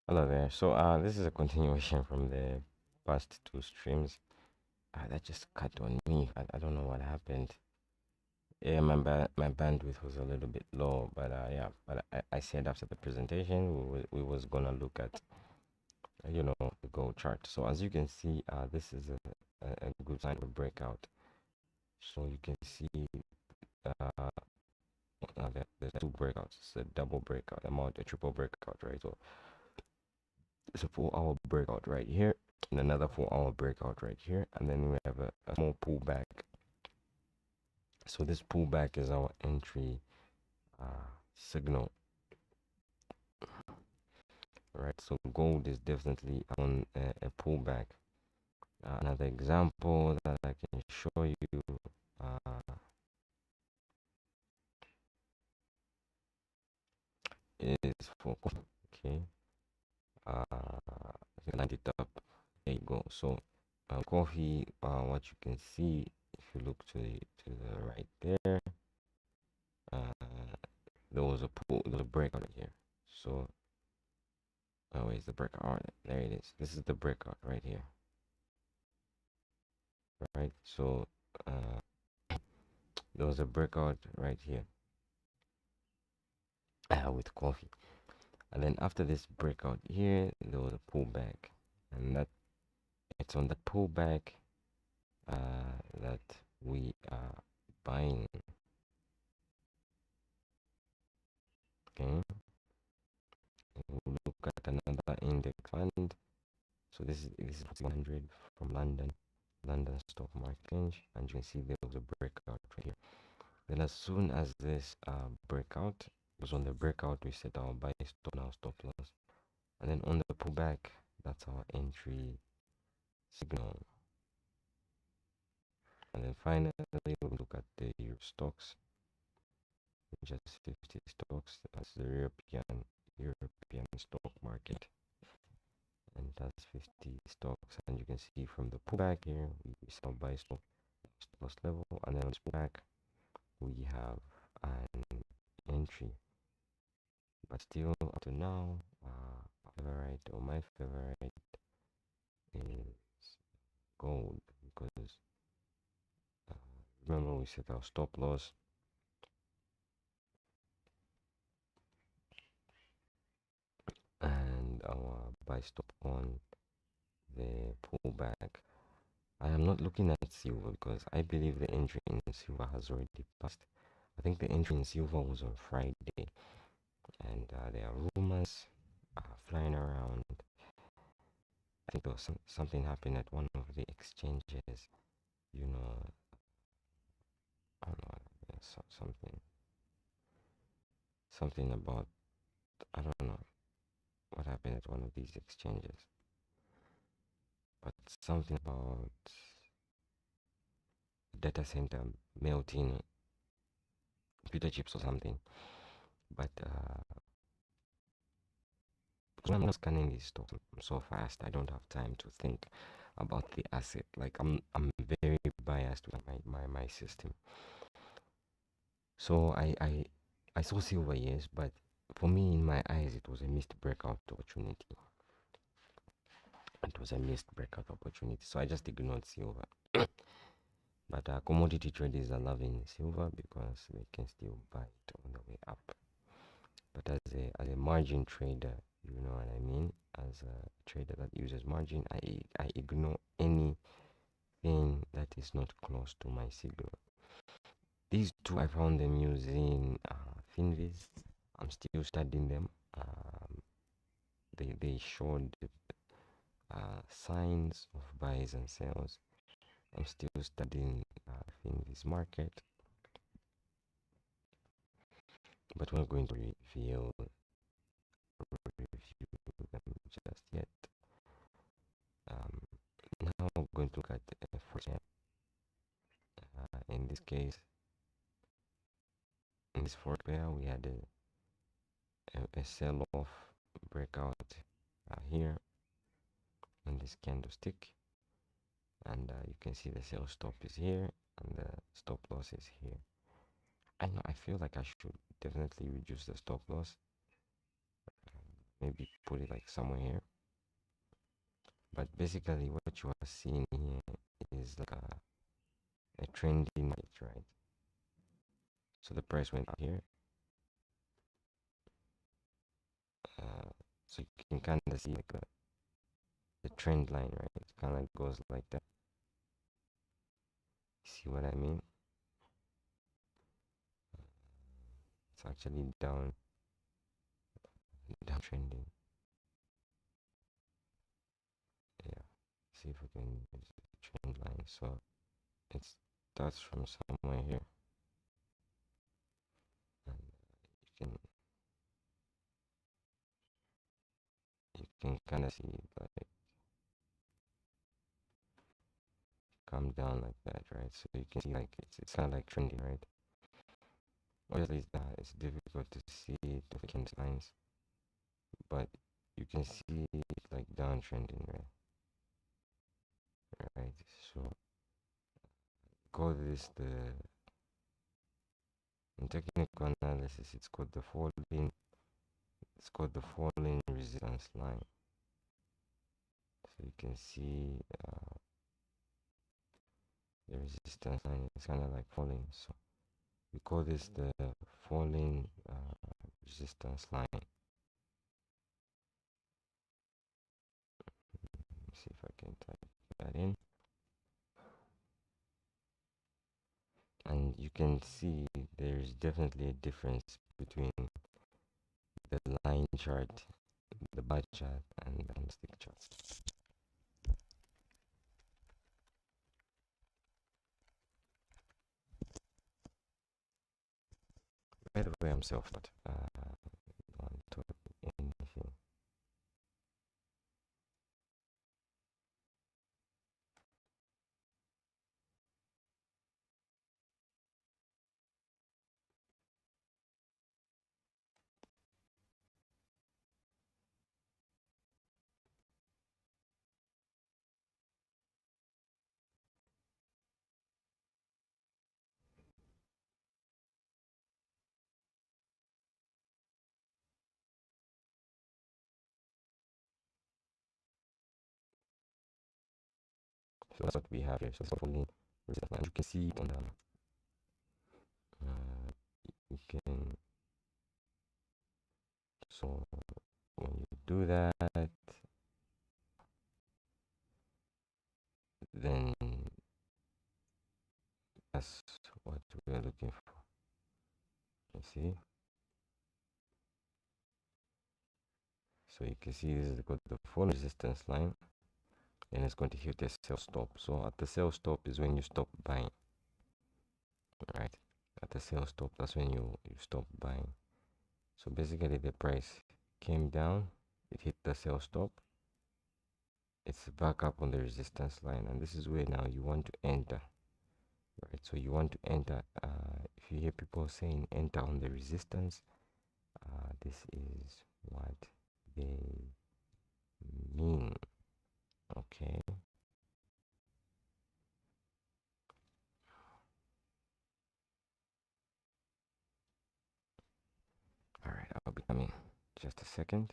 Hello there. So this is a continuation from the past two streams. That just cut on me. I don't know what happened. Yeah, my bandwidth was a little bit low, but yeah. But I said after the presentation we was gonna look at the gold chart. So as you can see, this is a good sign of breakout. So you can see uh, there's two breakouts. It's a double breakout, a triple breakout, right? So it's a 4 hour breakout right here, and another 4 hour breakout right here, and then we have a small pullback. So this pullback is our entry signal, right? So gold is definitely on a pullback. Another example that I can show you is for okay, uh, I think 90 top. There you go. So coffee, what you can see if you look to the right there, there was a breakout right here. So where's the breakout? Oh, there it is. This is the breakout right here, right? So there was a breakout right here with coffee, and then after this breakout here, there was a pullback, and that it's on the pullback that we are buying. Okay, we'll look at another index fund. So this is 100 from London stock market, and you can see there was a breakout right here. Then as soon as this breakout was on the breakout, we set our buy stop, now stop loss, and then on the pullback, that's our entry signal. And then finally, we look at the Euro stocks, just 50 stocks. That's the European stock market, and that's 50 stocks. And you can see from the pullback here, we saw buy stop loss level, and then on this pullback, we have an entry. But still, up to now, favorite or my favorite is gold, because uh, remember we set our stop loss, and our buy stop on the pullback. I am not looking at silver because I believe the entry in silver has already passed. I think the entry in silver was on Friday, and there are rumors flying around. I think there was something happened at one of the exchanges. You know, I don't know, something about, I don't know what happened at one of these exchanges, but something about data center melting computer chips or something. But when I'm scanning these stocks, I'm so fast, I don't have time to think about the asset. Like I'm very biased with my system. So I saw silver, yes, but for me, in my eyes, it was a missed breakout opportunity. It was a missed breakout opportunity, so I just ignored silver. But commodity traders are loving silver because they can still buy it on the way up. But as a margin trader, you know what I mean? As a trader that uses margin, I ignore anything that is not close to my signal. These two, I found them using Finviz. I'm still studying them. They showed signs of buys and sells. I'm still studying Finviz market, but we're not going to review them just yet. Now we're going to look at Forex. In this case, in this Forex pair, we had a sell-off breakout here on this candlestick, and you can see the sell stop is here and the stop loss is here. I know, I feel like I should definitely reduce the stop loss. maybe put it like somewhere here. But basically what you are seeing here is like a trending light, right? So the price went up here. So you can kind of see like the trend line, right? It kind of goes like that. See what I mean? It's actually downtrending. Yeah. See if we can use the trend line. So it starts from somewhere here, and you can kind of see it like come down like that, right? So you can see like it's kind of like trending, right? Obviously, it's difficult to see it with the lines, but you can see it like downtrending, right? Right. So call this in technical analysis. It's called the falling. It's called the falling resistance line. So you can see the resistance line is kind of like falling. So we call this the falling resistance line. Let me see if I can type that in. And you can see there is definitely a difference between the line chart, the bar chart, and the candlestick chart. By the way, I'm self-taught. Don't taught anything. So that's what we have here. So it's falling resistance line. You can see it on the you can, so when you do that, then that's what we're looking for. You see? So you can see this is the full resistance line, and it's going to hit a sell stop. So at the sell stop is when you stop buying, right? At the sell stop, that's when you stop buying. So basically the price came down, it hit the sell stop, it's back up on the resistance line, and this is where now you want to enter, right? So you want to enter, if you hear people saying enter on the resistance, this is what they mean. Okay, all right, I'll be coming just a second.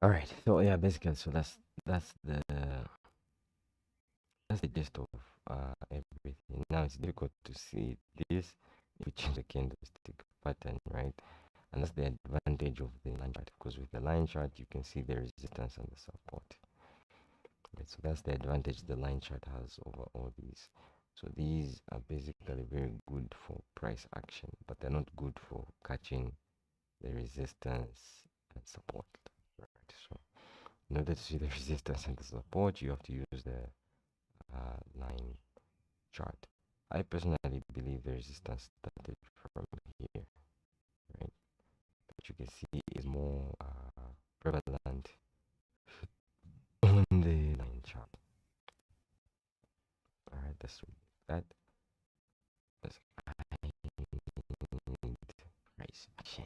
All right, so yeah, basically, so that's the gist of everything. Now it's difficult to see this if you change the candlestick pattern, right? And that's the advantage of the line chart, because with the line chart you can see the resistance and the support. Right, so that's the advantage the line chart has over all these. So these are basically very good for price action, but they're not good for catching the resistance and support. Right, so in order to see the resistance and the support, you have to use the line chart. I personally believe the resistance started from here, right? But you can see is more prevalent on the line chart. All right, that's that. That's price action.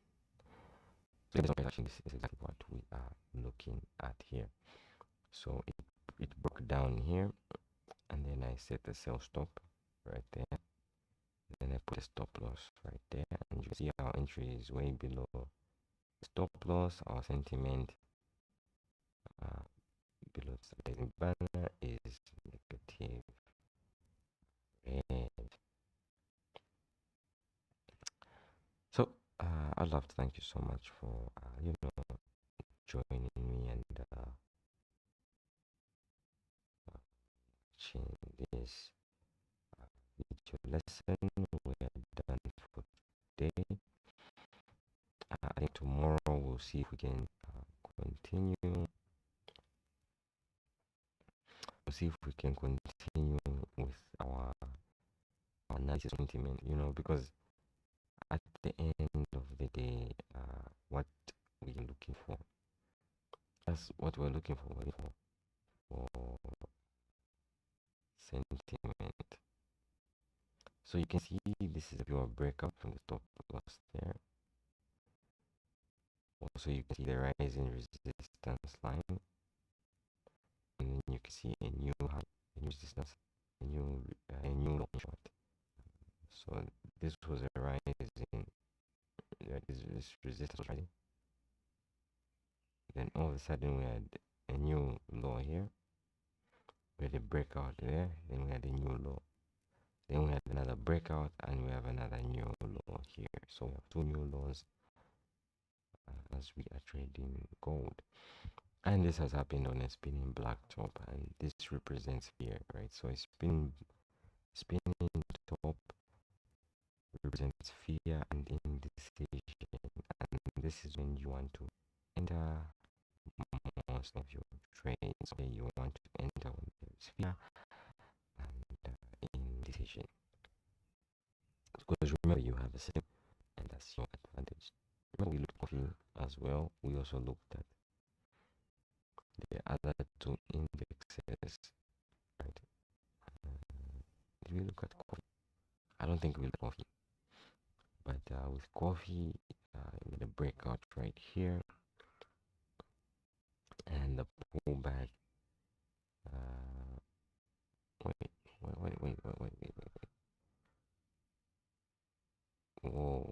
So based on price action, this is exactly what we are looking at here. So it broke down here, and then I set the sell stop right there. Then I put a stop loss right there, and you can see our entry is way below the stop loss. Our sentiment below the banner is negative red. So I'd love to thank you so much for joining me and watching this video lesson. We are done for today. I think tomorrow we'll see if we can continue. We'll see if we can continue with our analysis sentiment, because at the end of the day, what we're looking for, that's what we're looking for, for sentiment. So you can see this is a pure breakout from the stop loss there. Also, you can see the rising resistance line, and then you can see a new high, a new resistance, a new long short. So this was a rising, this resistance was rising. Then all of a sudden we had a new low here. We had a breakout there. Then we had a new low. Then we had another breakout, and we have another new low here. So we have two new lows as we are trading gold. And this has happened on a spinning black top, and this represents fear, right? So a spinning top represents fear and indecision, and this is when you want to enter most of your trades, where you want to enter when there's fear and indecision. Because remember, you have a system, and that's your advantage. Remember, we looked at coffee as well. We also looked at the other two indexes, right? Did we look at coffee? I don't think we looked at coffee. But with coffee, with the breakout right here, and the pullback. Wait. Whoa.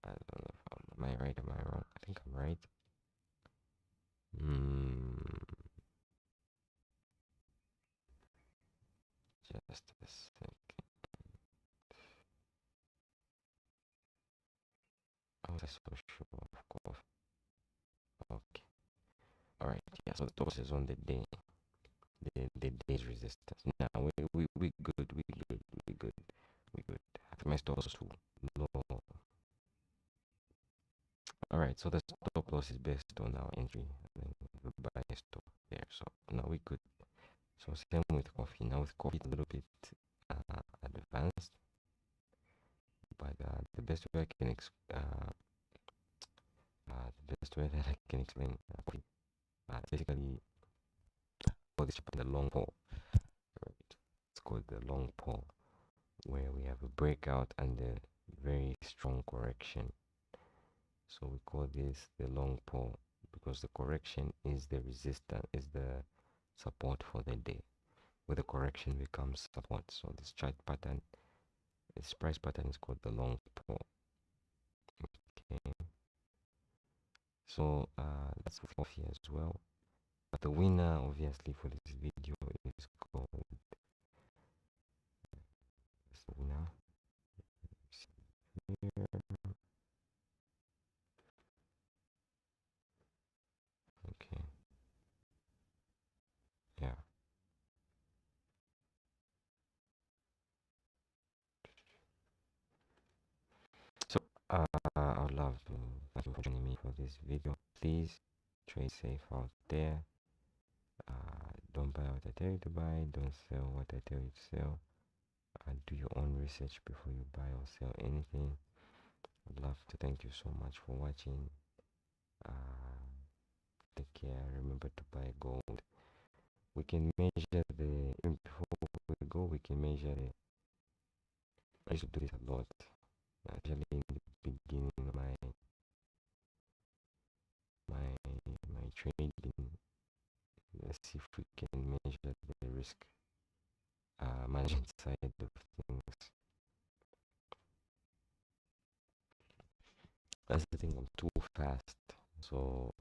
I don't know if am I right? Am I wrong? I think I'm right. Just a second. I was so sure of coffee. Okay. Alright, yeah, so the top is on the day. The day's resistance. Now we good. After my stop loss too low. Alright, so the stop loss is based on our entry, and the buy stop there. So now we good. So same with coffee. Now with coffee, it's a little bit advanced, but the best way that I can explain coffee, basically, call this the long pole. Right? It's called the long pole, where we have a breakout and a very strong correction. So we call this the long pole because the correction is the resistance, is the support for the day. With the correction becomes support. So this chart pattern, this price pattern is called the long pole. Okay. So that's with coffee as well. But the winner, obviously, for this video is called the winner. Here. Okay. I would love to thank you for joining me for this video. Please trade safe out there. Don't buy what I tell you to buy. Don't sell what I tell you to sell. Do your own research before you buy or sell anything. I'd love to thank you so much for watching. Take care. Remember to buy gold. We can measure the before we go. We can measure the. I used to do this a lot, especially in the beginning of my trading. Let's see if we can measure the risk management side of things. That's the thing. I'm too fast, so